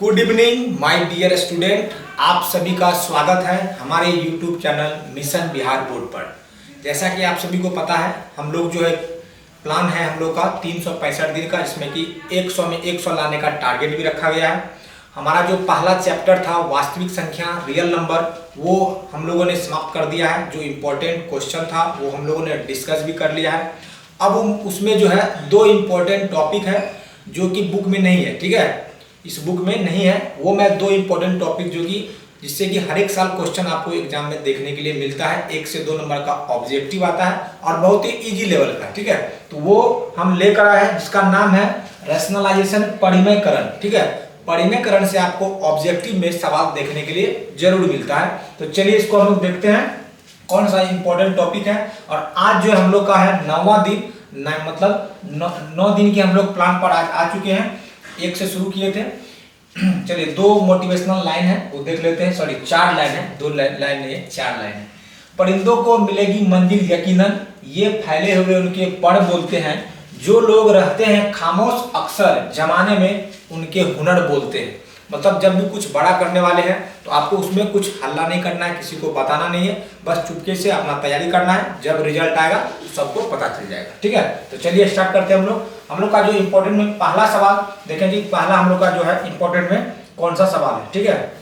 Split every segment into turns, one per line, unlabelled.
Good evening my dear student, आप सभी का स्वागत है हमारे YouTube channel mission Bihar board पर। जैसा कि आप सभी को पता है, हम लोग जो है प्लान है हम लोग का 365 दिन का, जिसमें कि 100 में 100 लाने का टारगेट भी रखा गया है। हमारा जो पहला चैप्टर था वास्तविक संख्या रियल नंबर, वो हम लोगों ने समाप्त कर दिया है। जो इम्पोर्टेंट क्वेश्चन था वो हम लोगों ने डिस्कस भी कर लिया है। अब उसमें जो है दो इम्पोर्टेंट टॉपिक है जो कि बुक में नहीं है, ठीक है, इस बुक में नहीं है। वो मैं दो इम्पोर्टेंट टॉपिक जो कि जिससे कि हर एक साल क्वेश्चन आपको एग्जाम में देखने के लिए मिलता है, 1 से 2 नंबर का ऑब्जेक्टिव आता है और बहुत ही इजी लेवल का, ठीक है। तो वो हम लेकर आए हैं, जिसका नाम है रैशनलाइजेशन, परिमेयकरण, ठीक है। परिमेयकरण से आपको ऑब्जेक्टिव में सवाल देखने के लिए जरूर मिलता है। तो चलिए इसको हम लोग देखते हैं कौन सा इंपॉर्टेंट टॉपिक है। और आज जो हम लोग का है 9वां दिन, मतलब 9 दिन के हम लोग प्लान पर आ चुके हैं। 1 से शुरू किए थे। चलिए 2 मोटिवेशनल लाइन है वो देख लेते हैं। सॉरी 4 लाइन है, 2 लाइन नहीं है, 4 लाइन है। परिंदों को मिलेगी मंजिल यकीनन, ये फैले हुए उनके पर बोलते हैं। जो लोग रहते हैं खामोश अक्सर जमाने में उनके हुनर बोलते हैं। मतलब जब भी कुछ बड़ा करने वाले हैं तो आपको उसमें कुछ हल्ला नहीं करना है, किसी को बताना नहीं है, बस चुपके से अपना तैयारी करना है। जब रिजल्ट आएगा तो सबको पता चल जाएगा, ठीक है। तो चलिए स्टार्ट करते हैं हम लोग का जो इम्पोर्टेंट में पहला सवाल देखें जी। पहला हम लोग का जो है इम्पोर्टेंट में कौन सा सवाल है, ठीक है।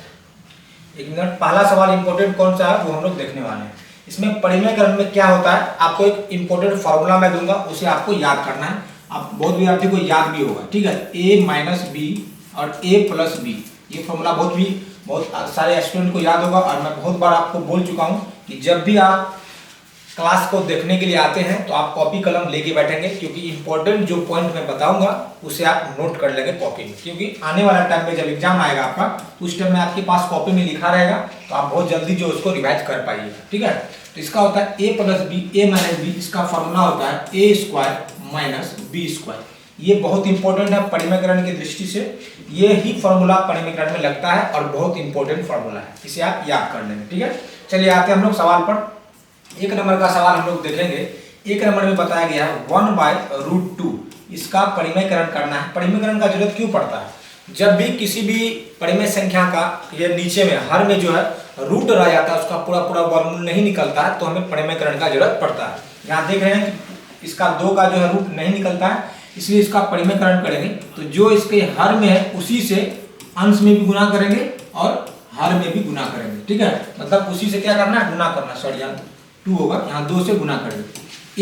1 मिनट, पहला सवाल इम्पोर्टेंट कौन सा है वो हम लोग देखने वाले हैं। इसमें परिमेयकरण में क्या होता है, आपको एक इम्पोर्टेंट फॉर्मूला मैं दूंगा, उसे आपको याद करना है। आप बहुत विद्यार्थी को याद भी होगा, ठीक है। a माइनस बी और a प्लस बी, ये फॉर्मूला बहुत सारे स्टूडेंट को याद होगा। और मैं बहुत बार आपको बोल चुका हूँ कि जब भी आप क्लास को देखने के लिए आते हैं तो आप कॉपी कलम लेके बैठेंगे, क्योंकि इंपॉर्टेंट जो पॉइंट मैं बताऊंगा उसे आप नोट कर लेंगे कॉपी में। क्योंकि आने वाला टाइम में जब एग्जाम आएगा आपका, तो उस टाइम में आपके पास कॉपी में लिखा रहेगा, तो आप बहुत जल्दी जो उसको रिवाइज कर पाइएगा, ठीक है। तो इसका होता है a plus b, a minus b, इसका फॉर्मूला होता है a square minus b square. ये बहुत इंपॉर्टेंट है परिमेयकरण की दृष्टि से। ये ही फॉर्मूला परिमेयकरण में लगता है और बहुत इंपॉर्टेंट फॉर्मूला है, इसे आप याद कर लेंगे, ठीक है। चलिए आते हैं हम लोग सवाल पर। 1 नंबर का सवाल हम लोग देखेंगे। 1 नंबर में बताया गया है 1/√2, इसका परिमेयकरण करना है। परिमेयकरण का जरूरत क्यों पड़ता है? जब भी किसी भी परिमेय संख्या का ये नीचे में हर में जो है रूट रह जाता है, उसका पूरा वर्गमूल नहीं निकलता है, तो हमें परिमेयकरण का जरूरत पड़ता है। यहाँ देख रहे हैं कि इसका 2 का जो है रूट नहीं निकलता है, इसलिए इसका परिमेयकरण करेंगे। तो जो इसके हर में है उसी से अंश में भी गुना करेंगे और हर में भी गुना करेंगे, ठीक है। मतलब उसी से क्या करना है, गुना करना। सॉरी यहाँ 2 होगा, यहाँ 2 से गुना करेंगे।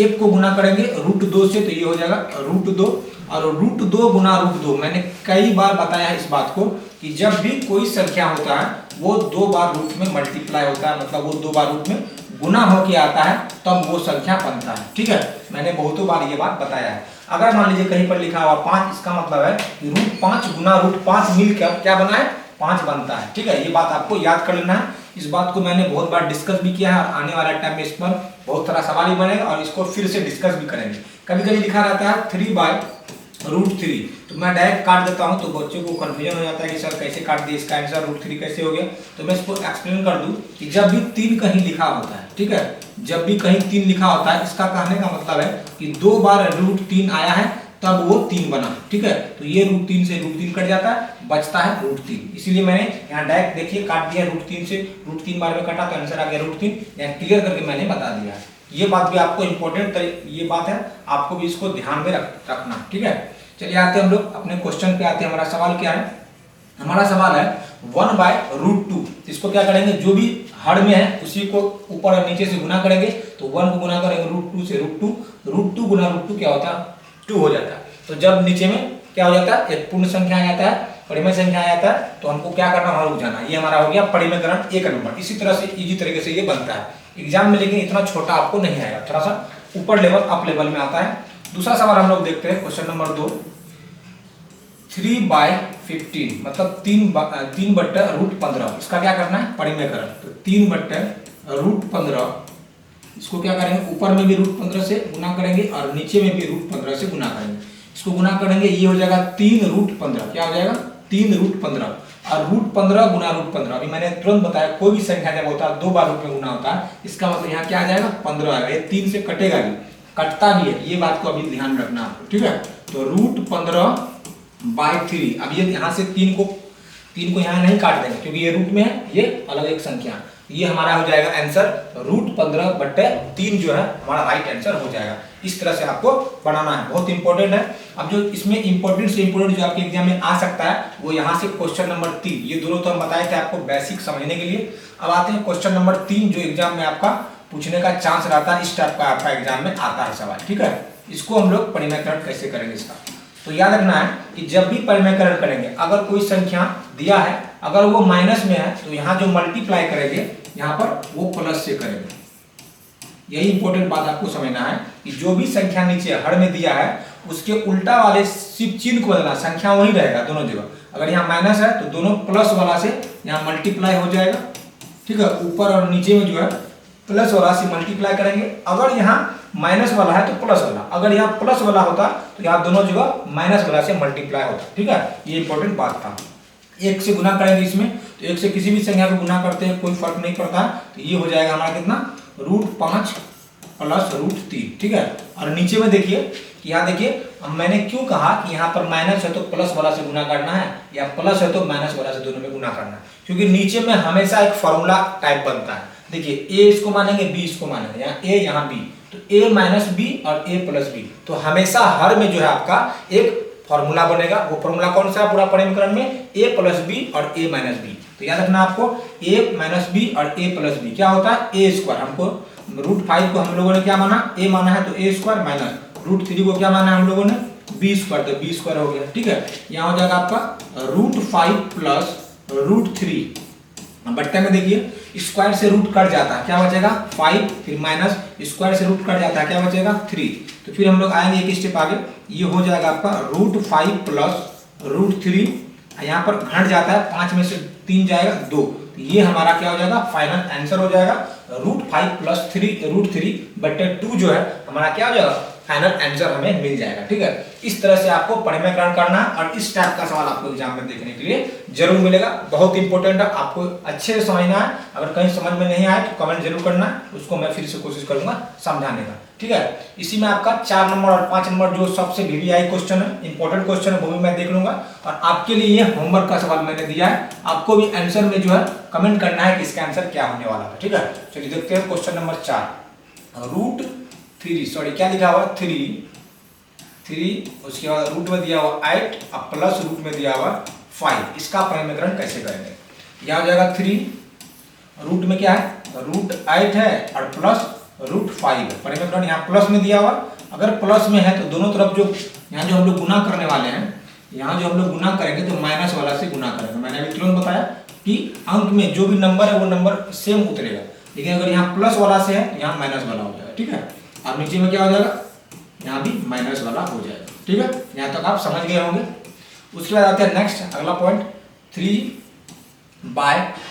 1 को गुना करेंगे √2 से, तो ये हो जाएगा √2। और √2 गुना √2, मैंने कई बार बताया है इस बात को कि जब भी कोई संख्या होता है वो 2 बार रूट में मल्टीप्लाई होता है, मतलब वो 2 बार रूट में गुना होके आता है, तब वो संख्या बनता है, ठीक है। मैंने बहुतों बार ये बात बताया है। अगर मान लीजिए कहीं पर लिखा हुआ 5, इसका मतलब है कि √5 गुना √5 मिलकर क्या बना है, 5 बनता है, ठीक है। ये बात आपको याद कर लेना है। इस बात को मैंने बहुत बार डिस्कस भी किया है और आने वाला टाइम में इस पर बहुत सारा सवाल ही बनेगा और इसको फिर से डिस्कस भी करेंगे। कभी कभी लिखा रहता है 3/√3, तो मैं डायरेक्ट काट देता हूं, तो बच्चों को कंफ्यूजन हो जाता है कि सर कैसे काट दिया, इसका आंसर √3 कैसे हो गया। तो मैं इसको एक्सप्लेन कर दूं कि जब भी 3 कहीं लिखा होता है, ठीक है, जब भी कहीं 3 लिखा होता है, इसका कहने का मतलब है कि 2 बार √3 आया है तब वो 3 बना, ठीक है। तो ये √3 से √3 कट जाता है, बचता है √3। इसीलिए मैंने यहाँ डायरेक्ट देखिए काट दिया √3 से, √3 बार में कटा तो आंसर आ गया √3। यहाँ क्लियर करके मैंने बता दिया। ये बात भी आपको इंपॉर्टेंट ये बात है, आपको भी इसको ध्यान में रखना, ठीक है। चलिए आते हैं हम लोग अपने क्वेश्चन पे आते हैं। हमारा सवाल क्या है? हमारा सवाल है 1/√2। इसको क्या करेंगे, जो भी हर में है उसी को ऊपर और नीचे से गुना करेंगे। तो 1 को गुना करेंगे √2 से √2 गुना √2 क्या होता है, 2 हो जाता है। तो जब नीचे में क्या हो जाता है, एक पूर्ण संख्या आ जाता है, परिमेय संख्या आ जाता है, तो हमको क्या करना, वहां रुक जाना। ये हमारा हो गया परिमेयकरण 1 नंबर। इसी तरह से इजी तरीके से ये बनता है एग्जाम में, लेकिन इतना छोटा आपको नहीं आएगा, थोड़ा सा ऊपर लेवल अप लेवल में आता है। दूसरा सवाल हम लोग देखते हैं, क्वेश्चन नंबर 2। 3/15 मतलब 3/√15, इसका क्या करना है, परिमेयकरण। तो 3/√15, इसको क्या करेंगे, ऊपर में भी √15 से गुना करेंगे और नीचे में भी √15 से गुना करेंगे। इसको गुना करेंगे, ये हो जाएगा 3√15। क्या हो जाएगा, 3√15। और √15 गुना √15, अभी मैंने तुरंत बताया कोई भी संख्या जब होता है 2 बार रूट में गुना होता है, इसका मतलब यहाँ क्या आ जाएगा, 15 आएगा। ये 3 से कटेगा भी, कटता भी है, ये बात को अभी ध्यान रखना आपको, ठीक है। तो √15/3, अब ये यहाँ से 3 को 3 को यहाँ नहीं काट देंगे क्योंकि ये रूट में है, ये अलग एक संख्या। ये हमारा हो जाएगा आंसर √15/3 जो है हमारा राइट आंसर हो जाएगा। इस तरह से आपको बनाना है, बहुत इंपॉर्टेंट है। अब जो इसमें इंपॉर्टेंट से इंपॉर्टेंट जो आपके एग्जाम में आ सकता है वो यहाँ से क्वेश्चन नंबर 3, ये दोनों तो हम बताए थे आपको बेसिक समझने के लिए। अब आते हैं क्वेश्चन नंबर 3 जो एग्जाम में आपका पूछने का चांस रहता है, इस टाइप का आपका एग्जाम में आता है सवाल, ठीक है। इसको हम लोग परिमेयकरण कैसे करेंगे इसका, तो याद रखना है कि जब भी परिमेयकरण करेंगे, अगर कोई संख्या दिया है, अगर वो माइनस में है तो यहाँ जो मल्टीप्लाई करेंगे यहाँ पर वो प्लस से करेंगे। यही इंपॉर्टेंट बात आपको समझना है कि जो भी संख्या नीचे हर में दिया है उसके उल्टा वाले सिर्फ चिन्ह को बदलना, संख्या वही रहेगा दोनों जगह। अगर यहाँ माइनस है तो दोनों प्लस वाला से यहाँ मल्टीप्लाई हो जाएगा, ठीक है। ऊपर और नीचे में जो है प्लस वाला से मल्टीप्लाई करेंगे। अगर यहाँ माइनस वाला है तो प्लस वाला, अगर यहाँ प्लस वाला होता तो यहाँ दोनों जगह माइनस वाला से मल्टीप्लाई होता, ठीक है। ये इंपॉर्टेंट बात था। 1 से गुना करेंगे इसमें, तो 1 से किसी भी संख्या को गुना करते हैं कोई फर्क नहीं पड़ता, तो ये हो जाएगा हमारा कितना √5 + √3, ठीक है। और नीचे में देखिए कि यहाँ देखिए मैंने क्यों कहा कि यहाँ पर माइनस है तो प्लस वाला से गुना करना है या प्लस है तो माइनस वाला से दोनों में गुना करना है, क्योंकि नीचे में हमेशा एक फॉर्मूला टाइप बनता है। देखिए a इसको मानेंगे, b इसको मानेंगे, यहाँ a यहाँ b, तो a - b और a + b, तो हमेशा हर में जो है आपका एक फॉर्मूला बनेगा। वो फॉर्मूला कौन सा है पूरा परिमेयकरण में, a + b और a - b। तो याद रखना आपको a - b और a + b क्या होता है a²। हमको √5 को हम लोगों ने क्या माना, a माना है तो a² माइनस √3 को क्या माना है हम लोगों ने b², तो b² हो गया, ठीक है। यहाँ हो जाएगा आपका √5 + √3 बट्टे में देखिए स्क्वायर से रूट कट जाता है, क्या बचेगा 5, फिर माइनस स्क्वायर से रूट कट जाता है, क्या बचेगा 3। तो फिर हम लोग आएंगे एक स्टेप आगे, ये हो जाएगा आपका √5 + √3, यहाँ पर घट जाता है 5 में से 3 जाएगा 2, तो ये हमारा क्या हो जाएगा फाइनल आंसर हो जाएगा √5 + √3/2 जो है हमारा क्या हो जाएगा फाइनल आंसर हमें मिल जाएगा, ठीक है। इस तरह से आपको परिमेयकरण करना है और इस टाइप का सवाल आपको एग्जाम में देखने के लिए जरूर मिलेगा। बहुत इंपॉर्टेंट है, आपको अच्छे से समझना है। अगर कहीं समझ में नहीं आए तो कमेंट जरूर करना, उसको मैं फिर से कोशिश करूंगा समझाने का, ठीक है। इसी में आपका 4 नंबर और 5 नंबर जो सबसे VVI क्वेश्चन है, इंपॉर्टेंट क्वेश्चन है, वो भी मैं देख लूंगा। और आपके लिए ये होमवर्क का सवाल मैंने दिया है, आपको भी आंसर में जो है कमेंट करना है कि इसका आंसर क्या होने वाला है, ठीक है। चलिए देखते हैं क्वेश्चन नंबर 4। √3 सॉरी क्या लिखा हुआ 3, उसके बाद रूट में दिया हुआ 8 और प्लस रूट में दिया हुआ 5। इसका परिमेयकरण कैसे करेंगे, यह हो जाएगा 3, रूट में क्या है √8 है और प्लस √5 है। परिमेयकरण यहाँ प्लस में दिया हुआ, अगर प्लस में है तो दोनों तरफ जो यहाँ जो हम लोग गुना करने वाले हैं, यहाँ जो हम लोग गुना करेंगे तो माइनस वाला से गुना करेंगे। मैंने अभी तुरंत बताया कि अंक में जो भी नंबर है वो नंबर सेम उतरेगा, लेकिन अगर यहाँ प्लस वाला से है तो यहाँ माइनस वाला हो जाएगा, ठीक है। और नीचे में क्या हो जाएगा, यहाँ भी माइनस वाला हो जाएगा, ठीक है। यहाँ तक आप समझ गए होंगे। उसके बाद आते हैं नेक्स्ट अगला पॉइंट 3/।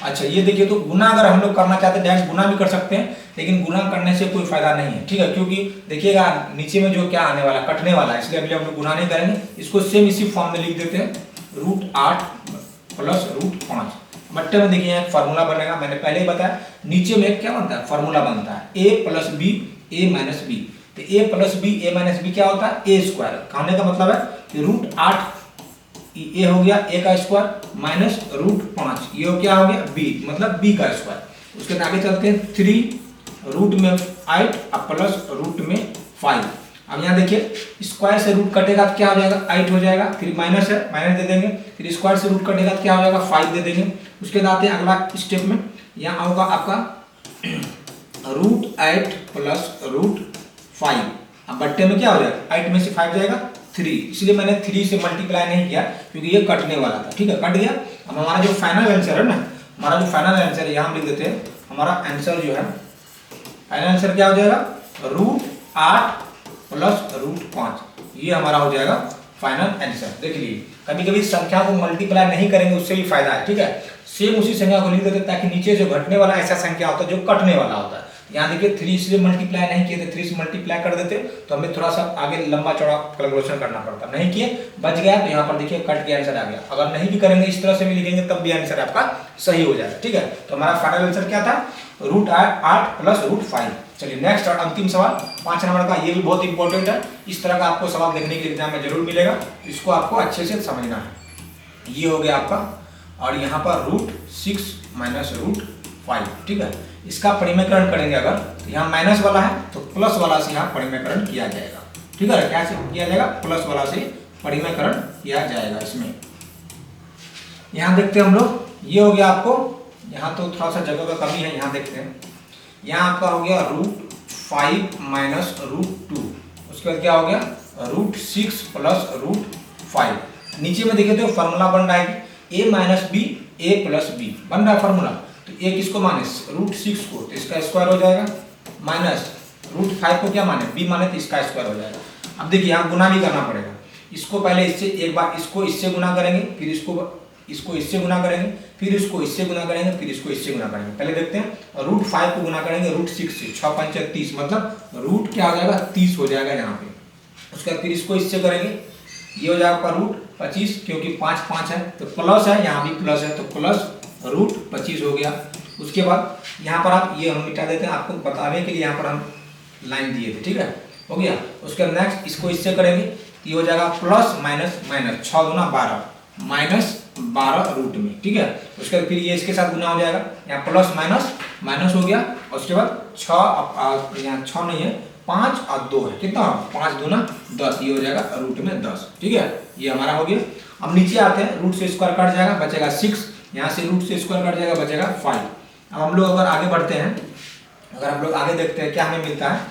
अच्छा ये देखिए, तो गुना अगर हम लोग करना चाहते हैं डायरेक्ट गुना भी कर सकते हैं, लेकिन गुना करने से कोई फायदा नहीं है, ठीक है। क्योंकि देखिएगा नीचे में जो क्या आने वाला कटने वाला है, इसलिए अभी हम लोग गुना नहीं करेंगे। इसको सेम इसी फॉर्म में लिख देते हैं √8 + √5 बट्टे में देखिए एक फार्मूला बनेगा। मैंने पहले ही बताया नीचे में क्या बनता है फार्मूला बनता है a + b a - b। तो a + b a - b क्या होता है a²। कहने का मतलब है कि √8 ये हो गया a का स्क्वायर माइनस √5 ये क्या हो गया b मतलब b का स्क्वायर। उसके बाद आगे चलते हैं 3 रूट में 8 और प्लस रूट में 5। अब यहाँ देखिए स्क्वायर से रूट कटेगा तो क्या हो जाएगा 8 हो जाएगा, फिर माइनस है माइनस दे देंगे, फिर स्क्वायर से रूट कटेगा तो क्या हो जाएगा 5 दे देंगे। उसके बाद आते हैं अगला स्टेप में, यहाँ होगा आपका √8 + √5। अब बट्टे में क्या हो जाएगा 8 में से 5 जाएगा 3, इसलिए मैंने 3 से मल्टीप्लाई नहीं किया क्योंकि ये कटने वाला था, ठीक है कट गया। अब हमारा जो फाइनल आंसर है ना, हमारा जो फाइनल आंसर है यहाँ हम लिख देते हैं, हमारा आंसर जो है फाइनल आंसर क्या हो जाएगा √8 + √5, ये हमारा हो जाएगा फाइनल आंसर। देख लीजिए कभी कभी संख्या को मल्टीप्लाई नहीं करेंगे उससे भी फायदा है, ठीक है। सेम उसी संख्या को लिख देते ताकि नीचे जो घटने वाला ऐसा संख्या होता है जो कटने वाला होता है। यहाँ देखिए 3 से मल्टीप्लाई नहीं किए थे, 3 से मल्टीप्लाई कर देते तो हमें थोड़ा सा आगे लंबा चौड़ा कैलकुलेशन करना पड़ता, नहीं किए बच गया तो यहाँ पर देखिए कट के आंसर आ गया। अगर नहीं भी करेंगे इस तरह से भी लिखेंगे तब भी आंसर आपका सही हो जाएगा, ठीक है। तो हमारा फाइनल आंसर क्या था √8 + √5। चलिए नेक्स्ट और अंतिम सवाल 5 नंबर का, ये भी बहुत इंपॉर्टेंट है। इस तरह का आपको सवाल देखने के एग्जाम में जरूर मिलेगा, इसको आपको अच्छे से समझना है। ये हो गया आपका और यहाँ पर √6 माइनस √5, ठीक है। इसका परिमेयकरण करेंगे अगर, तो यहाँ माइनस वाला है तो प्लस वाला से यहाँ परिमेयकरण किया जाएगा, ठीक है। क्या से किया जाएगा? प्लस वाला से परिमेयकरण किया जाएगा इसमें। यहाँ देखते हैं हम लोग, ये हो गया आपको, यहाँ तो थोड़ा सा जगह का कमी है, यहाँ देखते हैं। यहाँ आपका हो गया √5 माइनस √2, उसके बाद क्या हो गया √6 प्लस √5। नीचे में देखिए तो फॉर्मूला बन रहा है a minus b a plus b बन रहा है फॉर्मूला। तो a किसको माने? √6 को, तो इसका स्क्वायर हो जाएगा, माइनस √5 को क्या माने? b माने, तो इसका स्क्वायर हो जाएगा। अब देखिए यहाँ गुना भी करना पड़ेगा। इसको पहले इससे, एक बार इसको इससे गुना करेंगे, फिर इसको इससे गुना करेंगे, फिर इसको इससे गुना करेंगे, फिर इसको इससे गुना करेंगे। पहले देखते हैं, √5 को गुना करेंगे √6 से, 6 5 30, मतलब रूट क्या हो जाएगा 30 हो जाएगा यहाँ पे। उसके बाद फिर इसको इससे करेंगे, ये हो जाएगा √25, क्योंकि 5 5 है तो प्लस है, यहाँ भी प्लस है तो प्लस √25 हो गया। उसके बाद यहाँ पर आप ये हम मिटा देते हैं, आपको बताने के लिए यहाँ पर हम लाइन दिए थे, ठीक है, हो गया। उसके बाद नेक्स्ट इसको इससे करेंगे, ये हो जाएगा प्लस माइनस माइनस, 6 दूना 12 माइनस 12 रूट में, ठीक है। उसके बाद फिर ये इसके साथ गुना हो जाएगा, यहाँ प्लस माइनस माइनस हो गया। और उसके बाद 6, यहाँ 6 नहीं है, 5 और 2 है, कितना? 5 दूना 10, ये हो जाएगा रूट में 10, ठीक है। ये हमारा हो गया। अब नीचे आते हैं, रूट से स्क्वायर कट जाएगा, बचेगा 6, यहाँ से रूट से स्क्वायर कट जाएगा, बचेगा 5। अब हम लोग अगर आगे बढ़ते हैं, अगर हम लोग आगे देखते हैं क्या हमें मिलता है,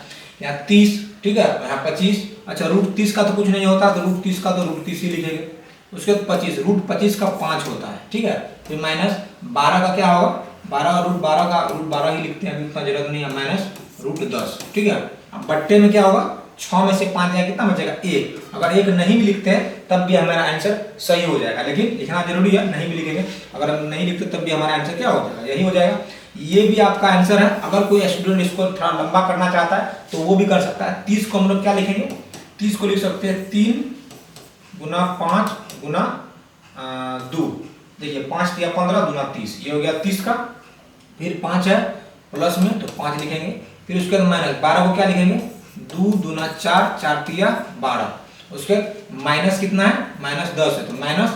यहाँ 30, ठीक है, यहाँ 25। अच्छा, √30 का तो कुछ नहीं होता, तो √30 का तो √30 ही लिखेंगे। उसके बाद 25, √25 का 5 होता है, ठीक है। फिर माइनस 12 का क्या होगा? 12 √12 का √12 ही लिखते हैं, अभी उतना जरूरत नहीं है, माइनस √10, ठीक है। अब बट्टे में क्या होगा? 6 में से 5 जाएगा, कितना बचेगा? 1। अगर 1 नहीं भी लिखते हैं तब भी हमारा आंसर सही हो जाएगा, लेकिन लिखना जरूरी है, नहीं भी लिखेंगे, अगर हम नहीं लिखते तब भी हमारा आंसर क्या हो जाएगा? यही हो जाएगा। ये भी आपका आंसर है। अगर कोई स्टूडेंट इसको थोड़ा लंबा करना चाहता है तो वो भी कर सकता है। 30 को हम लोग क्या लिखेंगे? 30 को लिख सकते हैं 3 गुना 5 गुना 2, देखिए 5 या 15 दूना 30, ये हो गया 30 का। फिर 5 है प्लस में तो 5 लिखेंगे, फिर उसके बाद माइनस 12 को क्या लिखेंगे? 2 दूना 4, 4 तिया 12। उसके माइनस कितना है? माइनस 10 है, तो माइनस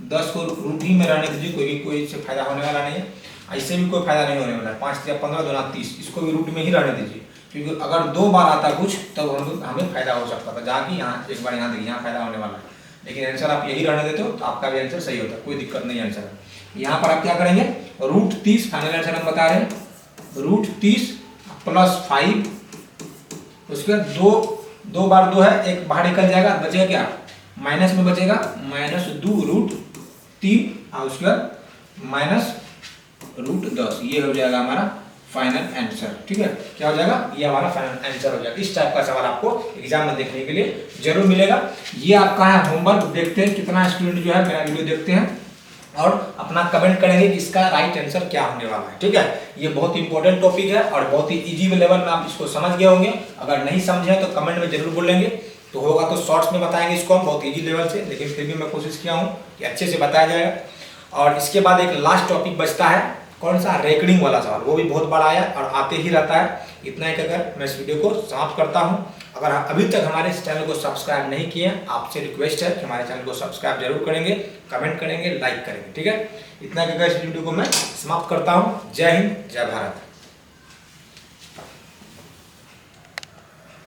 10 को रूट ही में रहने दीजिए, कोई इससे फायदा होने वाला नहीं है, ऐसे भी कोई फायदा नहीं होने वाला है। 5 या 15 दूना 30, इसको भी रूट में ही रहने दीजिए, क्योंकि अगर 2 बार आता कुछ तब हमें फायदा हो सकता था, जहाँ की यहाँ एक बार यहाँ देखिए यहाँ फायदा होने वाला है। लेकिन आंसर आप यही रहने देते हो तो आपका भी आंसर सही होता है, कोई दिक्कत नहीं आंसर है। यहाँ पर आप क्या करेंगे? √30 फाइनल आंसर हम बता रहे हैं, √30 प्लस 5। उसके बाद 2 बार 2 है, एक बाहर निकल जाएगा, बचेगा क्या? माइनस में बचेगा माइनस 2 √3, और उसके बाद माइनस √10, ये हो जाएगा हमारा फाइनल आंसर, ठीक है। क्या हो जाएगा? ये हमारा फाइनल आंसर हो जाएगा। इस टाइप का सवाल आपको एग्जाम में देखने के लिए जरूर मिलेगा। ये आपका है होमवर्क। देखते हैं कितना स्टूडेंट जो है मेरा वीडियो देखते हैं और अपना कमेंट करेंगे कि इसका राइट आंसर क्या होने वाला है, ठीक है। ये बहुत इंपॉर्टेंट टॉपिक है और बहुत ही इजी लेवल में आप इसको समझ गए होंगे। अगर नहीं समझे तो कमेंट में जरूर बोलेंगे, तो होगा तो शॉर्ट्स में बताएंगे इसको हम बहुत इजी लेवल से, लेकिन फिर भी मैं कोशिश किया हूँ कि अच्छे से बताया जाएगा। और इसके बाद एक लास्ट टॉपिक बचता है, कौन सा? रेकॉर्डिंग वाला सवाल, वो भी बहुत बड़ा है और आते ही रहता है। इतना ही कहकर मैं इस वीडियो को समाप्त करता हूँ। अगर आप अभी तक हमारे इस चैनल को सब्सक्राइब नहीं किए, आपसे रिक्वेस्ट है कि हमारे चैनल को सब्सक्राइब जरूर करेंगे, कमेंट करेंगे, लाइक करेंगे, ठीक है। इतना कहकर इस वीडियो को मैं समाप्त करता हूँ। जय हिंद, जय भारत।